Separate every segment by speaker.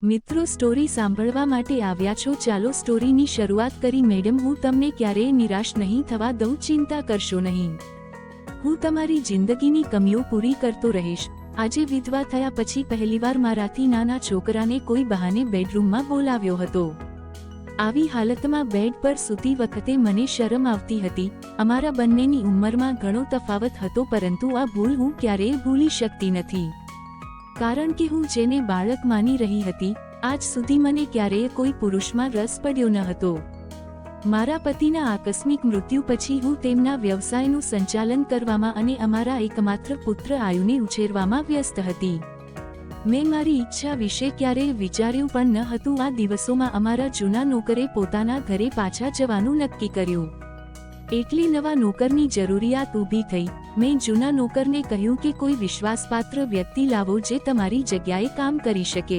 Speaker 1: મિત્રો સ્ટોરી સાંભળવા માટે આવ્યા છો? ચાલો સ્ટોરીની શરૂઆત કરી. મેડમ, હું તમને ક્યારેય નિરાશ નહીં થવા દઉં. ચિંતા કરશો નહીં. હું તમારી જિંદગીની કમીઓ પૂરી કરતો રહીશ. આજે વિધવા થયા પછી પહેલીવાર મારાથી નાના છોકરાને કોઈ બહાને બેડરૂમમાં બોલાવ્યો હતો. આવી હાલતમાં બેડ પર સૂતી વખતે મને શરમ આવતી હતી. અમારા બંનેની ઉંમરમાં ઘણો તફાવત હતો, પરંતુ આ ભૂલ હું ક્યારેય ભૂલી શકતી નથી. કારણ કે હું જેને બાળક માની રહી હતી, આજ સુધી મને ક્યારેય કોઈ પુરુષમાં રસ પડ્યો ન હતો. મારા પતિના આકસ્મિક મૃત્યુ પછી હું તેમના વ્યવસાયનું સંચાલન કરવામાં અને અમારા એકમાત્ર પુત્ર આયુને ઉછેરવામાં વ્યસ્ત હતી. મેં મારી ઈચ્છા વિશે ક્યારેય વિચાર્યું પણ ન હતું. આ દિવસોમાં અમારા જૂના નોકરે પોતાના ઘરે પાછા જવાનું નક્કી કર્યું. એટલી નવા નોકરની જરૂરિયાત ઊભી થઈ. મેં જૂના નોકરને કહ્યું કે કોઈ વિશ્વાસપાત્ર વ્યક્તિ લાવો જે તમારી જગ્યાએ કામ કરી શકે.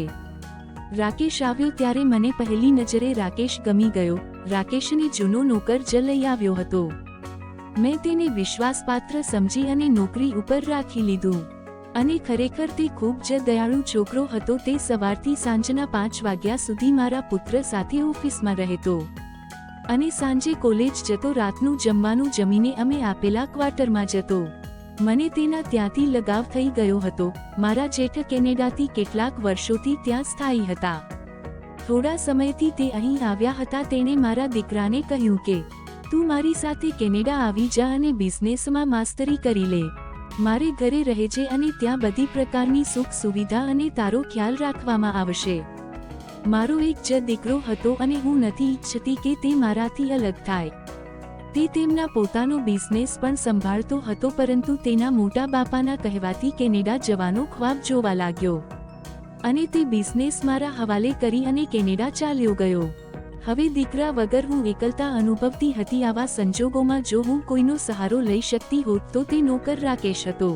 Speaker 1: રાકેશ આવ્યો ત્યારે મને પહેલી નજરે રાકેશ ગમી ગયો. રાકેશને જૂનો નોકર જ લઈ આવ્યો હતો. મેં તેને વિશ્વાસપાત્ર સમજી અને નોકરી ઉપર રાખી લીધું. અને ખરેખર તે ખૂબ જ દયાળુ છોકરો હતો. તે સવારથી સાંજના 5 વાગ્યા સુધી મારા પુત્ર સાથે ઓફિસમાં રહેતો અને સાંજે કોલેજ જતો. રાતનું જમવાનું જમીને અમે આપેલા ક્વાર્ટરમાં જતો. મને તેના ત્યાંથી લગાવ થઈ ગયો હતો. મારા જેઠ કેનેડાથી કેટલાક વર્ષોથી ત્યાં સ્થાયી હતા. થોડા સમયથી તે અહીં આવ્યા હતા. તેણે મારા દીકરાને કહ્યું કે તું મારી સાથે કેનેડા આવી જા અને બિઝનેસમાં માસ્ટરી કરી લે. મારે ઘરે રહેજે અને ત્યાં બધી પ્રકારની સુખ સુવિધા અને તારો ખ્યાલ રાખવામાં આવશે. મારો એક જ દીકરો હતો અને હું નથી ઈચ્છતી કે તે મારાથી અલગ થાય. તે તેમના પોતાનો બિઝનેસ પણ સંભાળતો હતો, પરંતુ તેના મોટા બાપાના કહેવાથી કેનેડા જવાનો ખ્વાબ જોવા લાગ્યો અને તે બિઝનેસ મારા હવાલે કરી અને કેનેડા ચાલ્યો ગયો. હવે દીકરા વગર હું એકલતા અનુભવતી હતી. આવા સંજોગોમાં જો હું કોઈનો સહારો લઈ શકતી હોત તો તે નોકર રાકેશ હતો.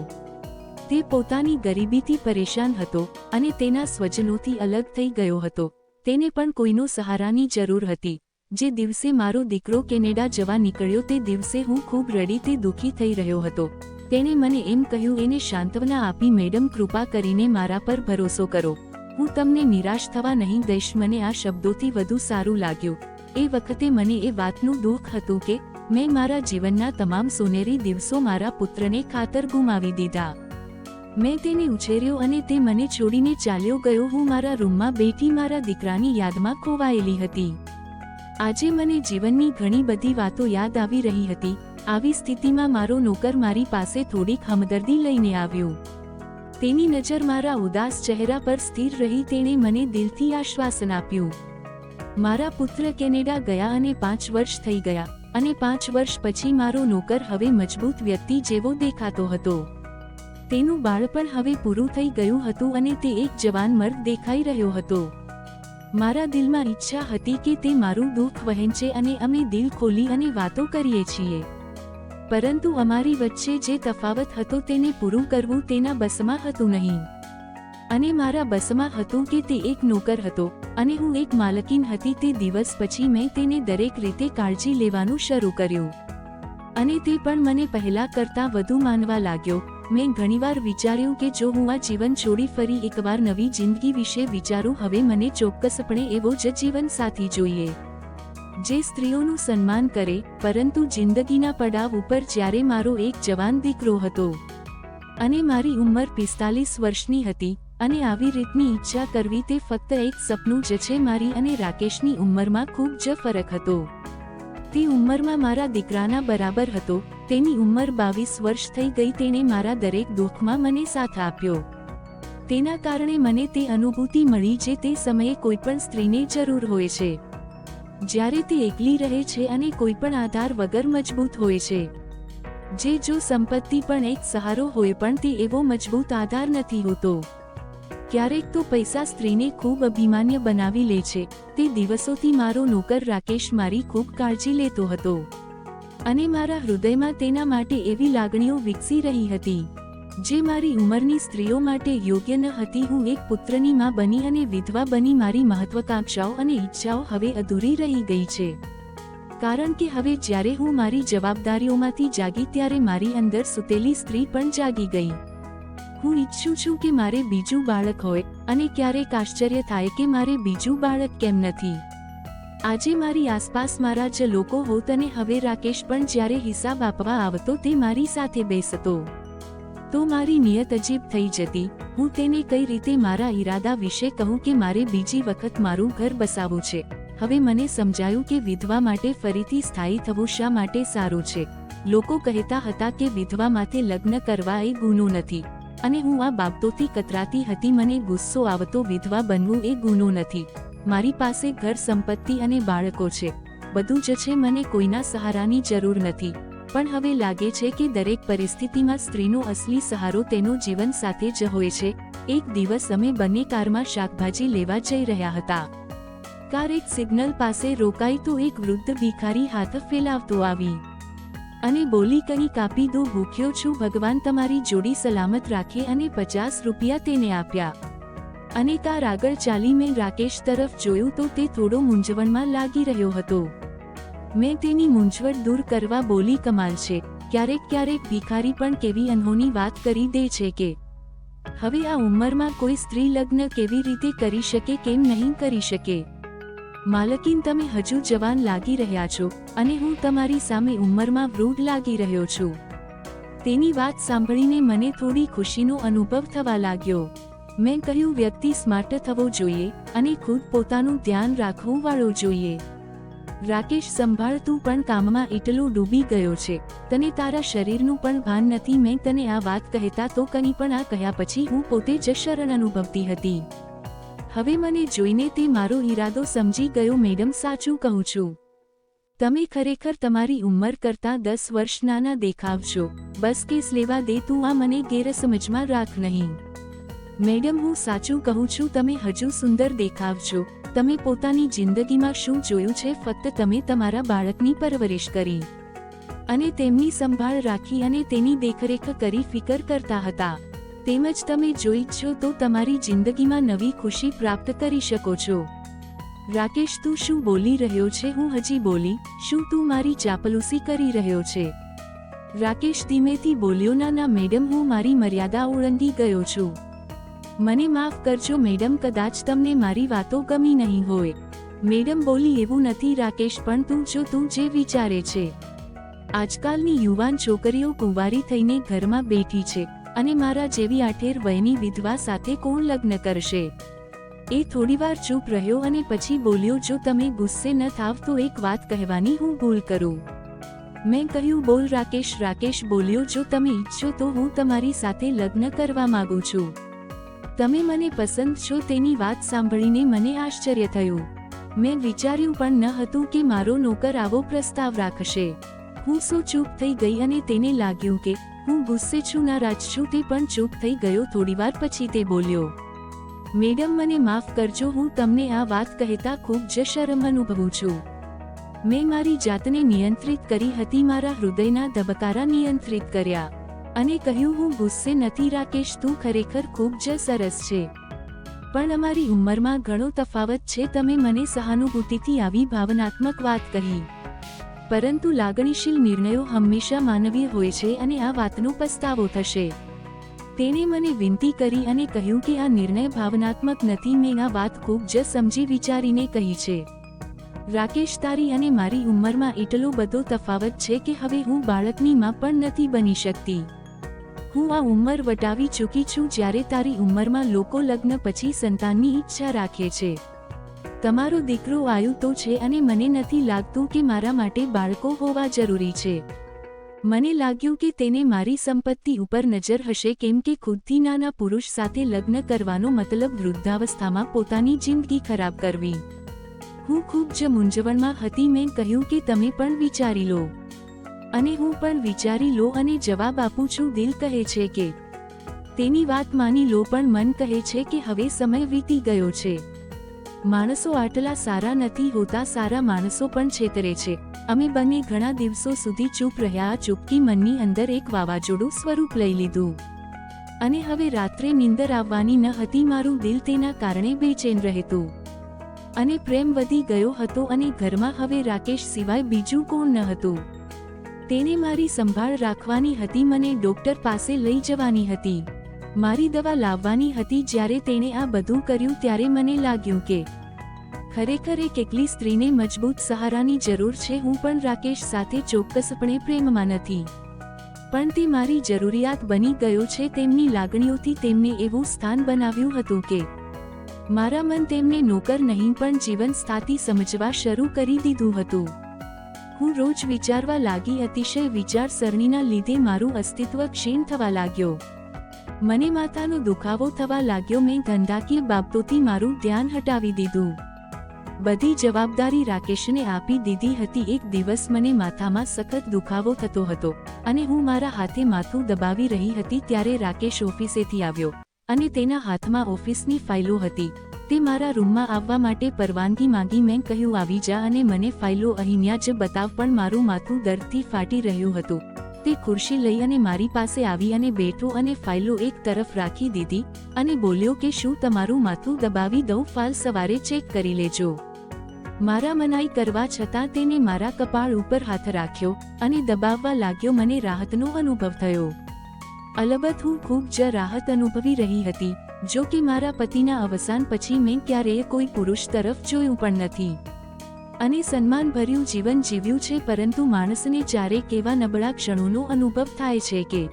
Speaker 1: તે પોતાની ગરીબીથી પરેશાન હતો અને તેના સ્વજનોથી અલગ થઈ ગયો હતો. તેને પણ કોઈનો સહારાની જરૂર હતી. જે દિવસે મારો દીકરો કેનેડા જવા નીકળ્યો તે દિવસે હું ખૂબ રડી તે દુઃખી થઈ રહ્યો હતો. તેણે મને એમ કહ્યું, એને સાંત્વના આપી, મેડમ કૃપા કરીને મારા પર ભરોસો કરો. હું તમને નિરાશ થવા નહીં દઈશ. મને આ શબ્દોથી વધુ સારું લાગ્યું. એ વખતે મને એ વાતનું દુઃખ હતું કે મેં મારા જીવનના તમામ સોનેરી દિવસો મારા પુત્રને ખાતર ગુમાવી દીધા. મેં તેને ઉછેર્યો અને તે મને છોડીને ચાલ્યો ગયો. હું મારા રૂમમાં બેઠી મારા દીકરાની યાદમાં ખોવાયેલી હતી. આજે મને જીવનની ઘણી બધી વાતો યાદ આવી રહી હતી. આવી સ્થિતિમાં મારો નોકર મારી પાસે થોડીક હમદર્દી લઈને આવ્યો. તેની નજર મારા ઉદાસ ચહેરા પર સ્થિર રહી. તેણે મને દિલથી આશ્વાસન આપ્યું. મારા પુત્ર કેનેડા ગયા અને 5 વર્ષ થઈ ગયા અને 5 વર્ષ પછી મારો નોકર હવે મજબૂત વ્યક્તિ જેવો દેખાતો હતો. તેનું બાળપણ હવે પૂરું થઈ ગયું હતું અને તે એક જવાન મર્દ દેખાઈ રહ્યો હતો. મારા દિલમાં ઈચ્છા હતી કે તે મારું દુઃખ વહેંચે અને અમે દિલ ખોલી અને વાતો કરીએ છીએ. પરંતુ અમારી વચ્ચે જે તફાવત હતો તેને પૂરું કરવું તેના બસમાં હતું નહીં. અને મારા બસમાં હતું કે તે એક નોકર હતો અને હું એક માલકીન હતી. તે દિવસ પછી મેં તેને દરેક રીતે કાળજી લેવાનું શરૂ કર્યું અને તે પણ મને પહેલા કરતાં વધુ માનવા લાગ્યો. મેં ઘણીવાર વિચાર્યું કે જો હું આ જીવન છોડી ફરી એકવાર નવી જિંદગી વિશે વિચારું, હવે મને ચોક્કસપણે એવો જ જીવનસાથી જોઈએ જે સ્ત્રીઓનું સન્માન કરે. પરંતુ જિંદગીના પડાવ ઉપર જ્યારે મારો એક જવાન દીકરો હતો અને મારી ઉંમર 45 વર્ષની હતી અને આવી રીતની ઈચ્છા કરવી તે ફક્ત એક સપનું જ છે. મારી અને રાકેશની ઉંમરમાં ખૂબ જ ફરક હતો. તે ઉંમરમાં મારા દીકરાના બરાબર હતો. તેની ઉંમર 22 વર્ષ થઈ ગઈ. તેણે મારા દરેક દુઃખમાં મને સાથ આપ્યો. તેના કારણે મને તે અનુભૂતિ મળી જે તે સમયે કોઈપણ સ્ત્રીને જરૂર હોય છે, જ્યારે તે એકલી રહે છે અને કોઈપણ આધાર વગર મજબૂત હોય છે. જે જો સંપત્તિ પણ એક સહારો હોય પણ તે એવો મજબૂત આધાર નથી હોતો. ક્યારેક તો પૈસા સ્ત્રીને ખૂબ અભિમાન્ય બનાવી લે છે. તે દિવસોથી મારો નોકર રાકેશ મારી ખૂબ કાળજી લેતો હતો અને મારા હૃદયમાં તેના માટે એવી લાગણીઓ વિકસી રહી હતી જે મારી ઉંમરની સ્ત્રીઓ માટે યોગ્ય ન હતી. હું એક પુત્રની માં બની અને વિધવા બની. મારી મહત્વાકાંક્ષાઓ અને ઈચ્છાઓ હવે અધૂરી રહી ગઈ છે. કારણ કે હવે જ્યારે હું મારી જવાબદારીઓમાંથી જાગી ત્યારે મારી અંદર સૂતેલી સ્ત્રી પણ જાગી ગઈ. હું ઈચ્છું છું કે મારે બીજું બાળક હોય, અને ક્યારેક આશ્ચર્ય થાય કે મારે બીજું બાળક કેમ નથી. આજે મારી આસપાસ મારા જ લોકો હોત, અને હવે રાકેશ પણ જ્યારે હિસાબ આપવા આવતો તે મારી સાથે બેસતો તો મારી નિયત અજીબ થઈ જતી. હું તેને કઈ રીતે મારા ઈરાદા વિશે કહું કે મારે બીજી વખત મારું ઘર બસાવવું છે. હવે મને સમજાયું કે વિધવા માટે ફરીથી સ્થાયી થવું શા માટે સારું છે. લોકો કહેતા હતા કે વિધવા માટે લગ્ન કરવા એ ગુનો નથી, અને હું આ બાબતોથી કતરાતી હતી. મને ગુસ્સો આવતો, વિધવા બનવું એ ગુનો નથી. મારી પાસે ઘર, સંપત્તિ અને બાળકો છે, બધું જ છે. મને કોઈના સહારાની જરૂર નથી. પણ હવે લાગે છે કે દરેક પરિસ્થિતિમાં સ્ત્રીનો અસલી સહારો તેનો જીવન સાથે જ હોય છે. એક દિવસ અમે બંને કારમાં શાકભાજી લેવા જઈ રહ્યા હતા. કાર એક સિગ્નલ પાસે રોકાઈ તો એક વૃદ્ધ ભિખારી હાથ ફેલાવતો આવી અને બોલી, કંઈ કાપી દો, ભૂખ્યો છું, ભગવાન તમારી જોડી સલામત રાખે. અને 50 રૂપિયા તેને આપ્યા અને કાર આગળ ચાલી. મેં રાકેશ તરફ જોયું તો તે થોડો મૂંઝવણમાં લાગી રહ્યો હતો. મેં તેની મૂંઝવણ દૂર કરવા બોલી, કમાલ છે, ક્યારેક ભિખારી પણ કેવી અનહોની વાત કરી દે છે કે હવે આ ઉંમરમાં કોઈ સ્ત્રી લગ્ન કેવી રીતે કરી શકે, કેમ નહીં કરી શકે. માલકીન, તમે હજુ જવાન લાગી રહ્યા છો, અને હું તમારી સામે ઉંમરમાં વૃદ્ધ લાગી રહ્યો છું. તેની વાત સાંભળીને મને થોડી ખુશીનો અનુભવ થવા લાગ્યો. મેં કહ્યું, વ્યક્તિ સ્માર્ટ થવો જોઈએ અને ખુદ પોતાનું ધ્યાન રાખવું વાળો જોઈએ. રાકેશ, સંભાળ, તું પણ કામમાં એટલો ડૂબી ગયો છે, તને તારા શરીરનું પણ ભાન નથી. મેં તને આ વાત કહેતા તો કંઈ પણ આ કહ્યા પછી હું પોતે જ શરણ અનુભવતી હતી. હવે મને જોઈને તે મારો ઈરાદો સમજી ગયો. મેડમ, સાચું કહું છું, તમે ખરેખર તમારી ઉંમર કરતાં 10 વર્ષ નાના દેખાવ છો. બસ કેસ લેવા દે, તું આ મને ગેરસમજમાં રાખ નહીં. મેડમ, હું સાચું કહું છું, તમે હજુ સુંદર દેખાવ છો. તમે પોતાની જિંદગીમાં શું જોયું છે? ફક્ત તમે તમારા બાળકની પરવરિશ કરી અને તેમની સંભાળ રાખી અને તેની દેખરેખ કરી, ફિકર કરતા હતા. તેમજ તમે જોઈ છો તો તમારી જિંદગીમાં નવી ખુશી પ્રાપ્ત કરી શકો છો. રાકેશ, તું શું બોલી રહ્યો છે? હું હજી બોલી, શું તું મારી ચાપલુસી કરી રહ્યો છે? રાકેશ ધીમેથી બોલ્યો, ના મેડમ, હું મારી મર્યાદા ઓળંગી ગયો છું. મને માફ કરજો મેડમ, કદાચ તમને મારી વાતો ગમી નહીં હોય. મેડમ બોલી, એવું નથી રાકેશ, પણ તું જે વિચારે છે. આજકાલની યુવાન છોકરીઓ કુંવારી થઈને ઘરમાં બેઠી છે, અને મારા જેવી 18 વયની વિધવા સાથે કોણ લગ્ન કરશે? એ થોડીવાર ચૂપ રહ્યો અને પછી બોલ્યો, જો તમે ગુસ્સે ન થાવ તો એક વાત કહેવાની હું ભૂલ કરું. મેં કહ્યું, બોલ રાકેશ. રાકેશ બોલ્યો, જો તમે ઈચ્છો તો હું તમારી સાથે લગ્ન કરવા માંગુ છું. તમે મને પસંદ છો? તેની વાત સાંભળીને મને આશ્ચર્ય થયું. મેં વિચાર્યું પણ ન હતું કે મારો નોકર આવો પ્રસ્તાવ રાખશે. હું ચૂપ થઈ ગઈ અને તેને લાગ્યું કે હું ગુસ્સે છું, નારાજ છું. તે પણ ચૂપ થઈ ગયો. થોડીવાર પછી તે બોલ્યો, મેડમ, મને માફ કરજો, હું તમને આ વાત કહેતા ખૂબ જ શરમ અનુભવું છું. મેં મારી જાતને નિયંત્રિત કરી હતી, મારા હૃદયના ધબકારા નિયંત્રિત કર્યા અને કહ્યું, હું ગુસ્સે નથી રાકેશ, તું ખરેખર ખૂબ જ સરસ છે, પણ અમારી ઉંમરમાં ઘણો તફાવત છે. તમે મને સહાનુભૂતિથી આવી ભાવનાત્મક વાત કહી, પરંતુ લાગણીશીલ નિર્ણયો હંમેશા માનવીય હોય છે અને આ વાતનો પસ્તાવો થશે. તેણે મને વિનંતી કરી અને કહ્યું કે આ નિર્ણય ભાવનાત્મક નથી. મેં આ વાત ખૂબ જ સમજી વિચારીને કહી છે. રાકેશ, તારી અને મારી ઉંમરમાં એટલો બધો તફાવત છે કે હવે હું બાળકની માં પણ નથી બની શકતી. હું આ ઉંમર વટાવી ચૂકી છું જ્યારે તારી ઉંમરમાં લોકો લગ્ન પછી સંતાનની ઈચ્છા રાખે છે. તમારો દીકરો આવ્યો તો છે અને મને નથી લાગતું કે મારા માટે બાળકો હોવા જરૂરી છે. મને લાગ્યું કે તેને મારી સંપત્તિ ઉપર નજર હશે, કેમ કે ખુદથી નાના પુરુષ સાથે લગ્ન કરવાનો મતલબ વૃદ્ધાવસ્થામાં પોતાની જિંદગી ખરાબ કરવી. હું ખૂબ જ મૂંઝવણમાં હતી. મેં કહ્યું કે તમે પણ વિચારી લો, અને હું પણ વિચારી લો અને જવાબ આપું છું. દિલ કહે છે કે તેની વાત માની લો, પણ મન કહે છે કે હવે સમય વીતી ગયો છે. માણસો આટલા સારા નથી હોતા, સારા માણસો પણ છેતરે છે. અમે બંને ઘણા દિવસો સુધી ચૂપ રહ્યા. આ ચૂપકી મનની અંદર એક વાવાઝોડું સ્વરૂપ લઈ લીધું, અને હવે રાત્રે નીંદર આવવાની ન હતી. મારું દિલ તેના કારણે બેચેન રહેતું, અને પ્રેમ વધી ગયો હતો, અને ઘરમાં હવે રાકેશ સિવાય બીજું કોણ ન હતું. તેને મારી સંભાળ રાખવાની હતી, મને ડોક્ટર પાસે લઈ જવાની હતી. મારી દવા લાવવાની હતી. જ્યારે તેણે આ બધું કર્યું ત્યારે મને લાગ્યું કે ખરેખર એક એકલી સ્ત્રીને મજબૂત સહારાની જરૂર છે. હું પણ રાકેશ સાથે ચોક્કસપણે પ્રેમમાં નથી, પણ તે મારી જરૂરિયાત બની ગયો છે. તેમની લાગણીઓથી તેમને એવું સ્થાન બનાવ્યું હતું કે મારા મન તેમને નોકર નહીં પણ જીવનસાથી સમજવા શરૂ કરી દીધું હતું. હું રોજ વિચારવા લાગી. અતિશય વિચારસરણીના લીધે મારું અસ્તિત્વ ક્ષીણ થવા લાગ્યો. મને માથાનો દુખાવો થવા લાગ્યો. મેં ધંધાકીય બાબતોથી મારું ધ્યાન હટાવી દીધું. બધી જવાબદારી રાકેશને આપી દીધી હતી. એક દિવસ મને માથામાં સખત દુખાવો થતો હતો અને હું મારા હાથે માથું દબાવી રહી હતી ત્યારે રાકેશ ઓફિસેથી આવ્યો અને તેના હાથમાં ઓફિસની ફાઇલો હતી. તે મારા રૂમમાં આવવા માટે પરવાનગી માંગી. મેં કહ્યું આવી જા અને મને ફાઇલો અહીંયા જ બતાવ. પણ મારું માથું દર્દથી ફાટી રહ્યું હતું. તે ખુરશી લઈ અને મારી પાસે આવી અને બેઠો અને ફાઇલો એક તરફ રાખી દીધી અને બોલ્યો કે શું તમારું માથું દબાવી દઉં? ફાઇલ સવારે ચેક કરી લેજો. મારા મનાઈ કરવા છતાં તેને મારા કપાળ ઉપર હાથ રાખ્યો અને દબાવવા લાગ્યો. મને રાહતનો અનુભવ થયો. અલબત્ત હું ખૂબ જ રાહત અનુભવી રહી હતી. જો કે મારા પતિના અવસાન પછી મેં ક્યારેય કોઈ પુરુષ તરફ જોયું પણ નથી અને સન્માનભર્યું જીવન જીવ્યું છે. પરંતુ માણસને ચારે કેવા નબળા ક્ષણોનો અનુભવ થાય છે કે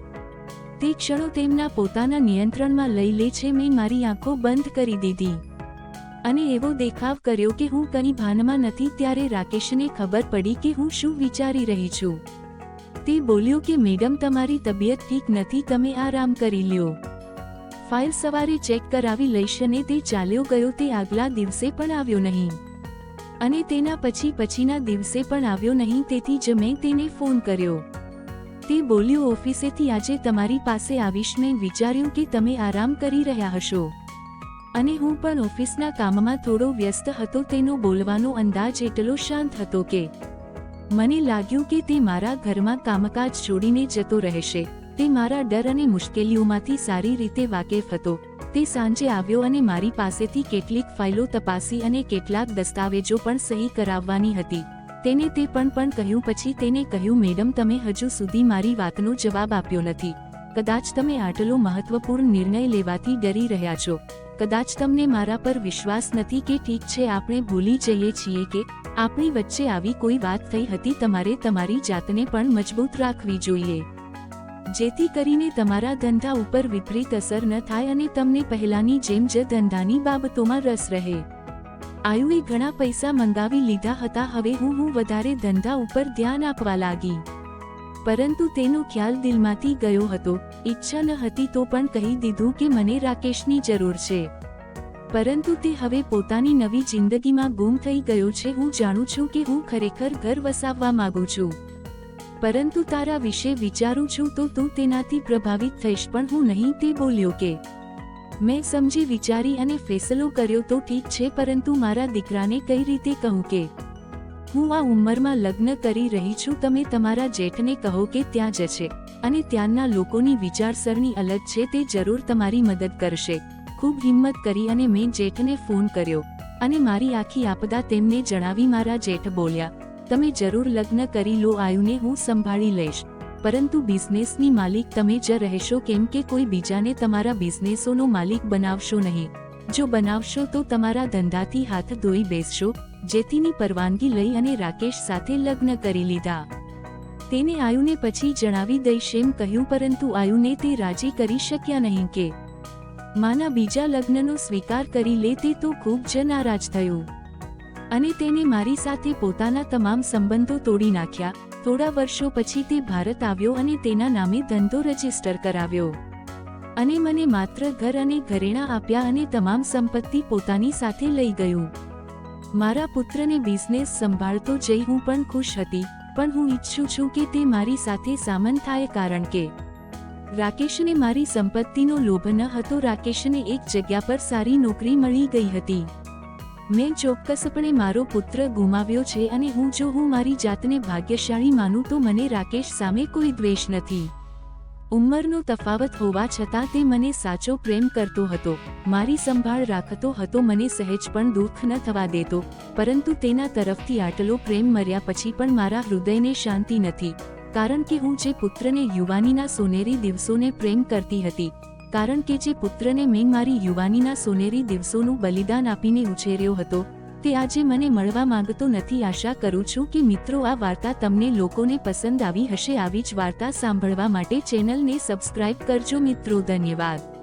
Speaker 1: તે ક્ષણો તેમના પોતાના નિયંત્રણમાં લઈ લે છે. મેં મારી આંખો બંધ કરી દીધી અને એવો દેખાવ કર્યો કે હું કંઈ ભાનમાં નથી. ત્યારે રાકેશને ખબર પડી કે હું શું વિચારી રહી છું. તે બોલ્યો કે મેડમ તમારી તબિયત ઠીક નથી, તમે આરામ કરી લ્યો. ફાઇલ સવારે ચેક કરાવી લઈશ. અને તે ચાલ્યો ગયો. તે આગલા દિવસે પણ આવ્યો નહીં અને તેના પછીના દિવસે પણ આવ્યો નહીં. તેથી જ મેં તેને ફોન કર્યો. તે બોલ્યો ઓફિસેથી આજે તમારી પાસે આવીશ. મેં વિચાર્યું કે તમે આરામ કરી રહ્યા હશો અને હું પણ ઓફિસના કામમાં થોડો વ્યસ્ત હતો. તેનો બોલવાનો અંદાજ એટલો શાંત હતો કે મને લાગ્યું કે તે મારા ઘરમાં કામકાજ છોડીને જતો રહેશે. તે મારા ડર અને મુશ્કેલીઓમાંથી સારી રીતે વાકેફ હતો. તે સાંજે આવ્યો અને મારી પાસેથી કેટલીક ફાઇલો તપાસી અને કેટલાક દસ્તાવેજો પણ સહી કરાવવાની હતી. તેને તે પણ કહ્યું. પછી તેને કહ્યું મેડમ તમે હજુ સુધી મારી વાતનો જવાબ આપ્યો નથી. કદાચ તમે આટલો મહત્વપૂર્ણ નિર્ણય લેવાથી ડરી રહ્યા છો. કદાચ તમને મારા પર વિશ્વાસ નથી કે ઠીક છે આપણે ભૂલી જઈએ છીએ કે આપણી વચ્ચે આવી કોઈ વાત થઈ હતી. તમારે તમારી જાતને પણ મજબૂત રાખવી જોઈએ જેથી કરીને તમારા ધંધા ઉપર વિપરીત અસર ન થાય અને તમને પહેલાની જેમ જ ધંધાની બાબતોમાં રસ રહે. આયુએ ઘણા પૈસા મંગાવી લીધા હતા. હવે હું વધારે ધંધા ઉપર ધ્યાન આપવા લાગી. પરંતુ તેનો ખ્યાલ દિલમાંથી ગયો હતો. ઈચ્છા ન હતી તો પણ કહી દીધું કે મને રાકેશની જરૂર છે. પરંતુ તે હવે પોતાની નવી જિંદગીમાં ગુમ થઈ ગયો છે. હું જાણું છું કે હું ખરેખર ઘર વસાવવા માંગુ છું, પરંતુ તારા વિશે વિચારું છું તો તું તેનાથી પ્રભાવિત થઈશ પણ હું નહીં. તે બોલ્યો કે મેં સમજી વિચારી અને ફેસલો કર્યો તો ઠીક છે, પરંતુ મારા દીકરાને કઈ રીતે કહું કે હું આ ઉંમરમાં લગ્ન કરી રહી છું? તમે તમારા જેઠને કહો કે ત્યાં જ છે અને ત્યાંના લોકોની વિચારસરણી અલગ છે. તે જરૂર તમારી મદદ કરશે. ખૂબ હિંમત કરી અને મેં જેઠને ફોન કર્યો અને મારી આખી આપદા તેમને જણાવી. મારા જેઠ બોલ્યા તમે જરૂર લગ્ન કરી લો, આયુને હું સંભાળી લઈશ, પરંતુ બિઝનેસની માલિક તમે જ રહેશો, કેમ કે કોઈ બીજાને તમારા બિઝનેસોનો માલિક બનાવશો નહીં. જો બનાવશો તો તમારા ધંધાથી હાથ ધોઈ બેસશો. જેથીની પરવાનગી લઈ અને રાકેશ સાથે લગ્ન કરી લીધા. તેને આયુને પછી જણાવી દઈશ એમ કહ્યું, પરંતુ આયુને તે રાજી કરી શક્યા નહીં કે માના બીજા લગ્નનો સ્વીકાર કરી લે. તે તો ખૂબ જ નારાજ થયું અને તેને મારી સાથે પોતાના તમામ સંબંધો તોડી નાખ્યા. થોડા વર્ષો પછી તે ભારત આવ્યો અને તેના નામે ધંધો રજીસ્ટર કરાવ્યો અને મને માત્ર ઘર અને ઘરેણાં આપ્યા અને તમામ સંપત્તિ પોતાની સાથે લઈ ગયું. મારા પુત્રને બિઝનેસ સંભાળતો જઈ હું પણ ખુશ હતી, પણ હું ઈચ્છું છું કે તે મારી સાથે સામન થાય, કારણ કે રાકેશને મારી સંપત્તિનો લોભ ન હતો. રાકેશને એક જગ્યા પર સારી નોકરી મળી ગઈ હતી. મેં ચોક્કસપણે મારો પુત્ર ગુમાવ્યો છે અને જો હું મારી જાતને ભાગ્યશાળી માનું તો મને રાકેશ સામે કોઈ દ્વેષ નથી. ઉંમરનો તફાવત હોવા છતાં તે મને સાચો પ્રેમ કરતો હતો, મારી સંભાળ રાખતો હતો, મને સહેજ પણ દુઃખ ન થવા દેતો. પરંતુ તેના તરફથી આટલો પ્રેમ મર્યા પછી પણ મારા હૃદયને શાંતિ નથી, કારણ કે હું જે પુત્રને યુવાનીના સોનેરી દિવસોને પ્રેમ કરતી હતી કારણ કે જે પુત્રને મેં મારી યુવાનીના સોનેરી દિવસોનું બલિદાન આપીને ઉછેર્યો હતો તે આજે મને મળવા માંગતો નથી. આશા કરું છું કે મિત્રો આ વાર્તા તમને લોકોને પસંદ આવી હશે. આવી જ વાર્તા સાંભળવા માટે ચેનલને સબસ્ક્રાઇબ કરજો મિત્રો. ધન્યવાદ.